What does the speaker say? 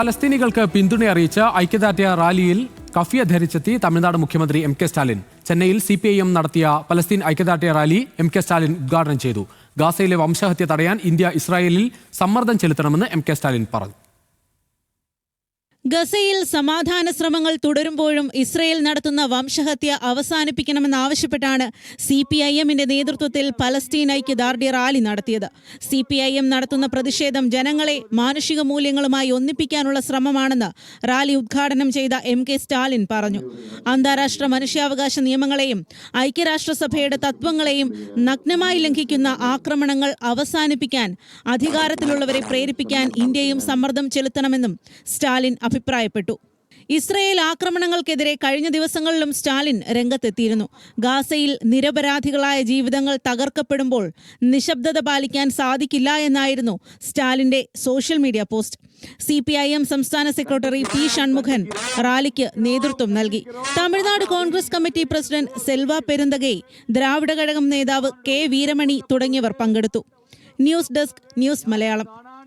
പലസ്തീനികൾക്ക് പിന്തുണ അറിയിച്ച് ഐക്യദാർഢ്യ റാലിയിൽ കഫിയ ധരിച്ചെത്തി തമിഴ്നാട് മുഖ്യമന്ത്രി എം കെ സ്റ്റാലിൻ. ചെന്നൈയിൽ CPIM നടത്തിയ പലസ്തീൻ ഐക്യദാർഢ്യ റാലി എം കെ സ്റ്റാലിൻ ഉദ്ഘാടനം ചെയ്തു. ഗാസയിലെ വംശഹത്യ തടയാൻ ഇന്ത്യ ഇസ്രായേലിൽ സമ്മർദ്ദം ചെലുത്തണമെന്ന് എം കെ സ്റ്റാലിൻ പറഞ്ഞു. ഗസയിൽ സമാധാന ശ്രമങ്ങൾ തുടരുമ്പോഴും ഇസ്രയേൽ നടത്തുന്ന വംശഹത്യ അവസാനിപ്പിക്കണമെന്നാവശ്യപ്പെട്ടാണ് CPIMന്റെ നേതൃത്വത്തിൽ പലസ്തീൻ ഐക്യദാർഢ്യ റാലി നടത്തിയത്. CPIM നടത്തുന്ന പ്രതിഷേധം ജനങ്ങളെ മാനുഷിക മൂല്യങ്ങളുമായി ഒന്നിപ്പിക്കാനുള്ള ശ്രമമാണെന്ന് റാലി ഉദ്ഘാടനം ചെയ്ത എം കെ സ്റ്റാലിൻ പറഞ്ഞു. അന്താരാഷ്ട്ര മനുഷ്യാവകാശ നിയമങ്ങളെയും ഐക്യരാഷ്ട്രസഭയുടെ തത്വങ്ങളെയും നഗ്നമായി ലംഘിക്കുന്ന ആക്രമണങ്ങൾ അവസാനിപ്പിക്കാൻ അധികാരത്തിലുള്ളവരെ പ്രേരിപ്പിക്കാൻ ഇന്ത്യയും സമ്മർദ്ദം ചെലുത്തണമെന്നും സ്റ്റാലിൻ അഭിപ്രായപ്പെട്ടു. ഇസ്രയേൽ ആക്രമണങ്ങൾക്കെതിരെ കഴിഞ്ഞ ദിവസങ്ങളിലും സ്റ്റാലിൻ രംഗത്തെത്തിയിരുന്നു. ഗാസയിൽ നിരപരാധികളായ ജീവിതങ്ങൾ തകർക്കപ്പെടുമ്പോൾ നിശബ്ദത പാലിക്കാൻ സാധിക്കില്ല എന്നായിരുന്നു സ്റ്റാലിന്റെ സോഷ്യൽ മീഡിയ പോസ്റ്റ്. CPIM സംസ്ഥാന സെക്രട്ടറി P. ഷൺമുഖൻ റാലിക്ക് നേതൃത്വം നൽകി. തമിഴ്നാട് കോൺഗ്രസ് കമ്മിറ്റി പ്രസിഡന്റ് സെൽവ പെരുന്തകൈ, ദ്രാവിഡ ഘടകം നേതാവ് K. വീരമണി തുടങ്ങിയവർ പങ്കെടുത്തു. News desk, news Malayalam.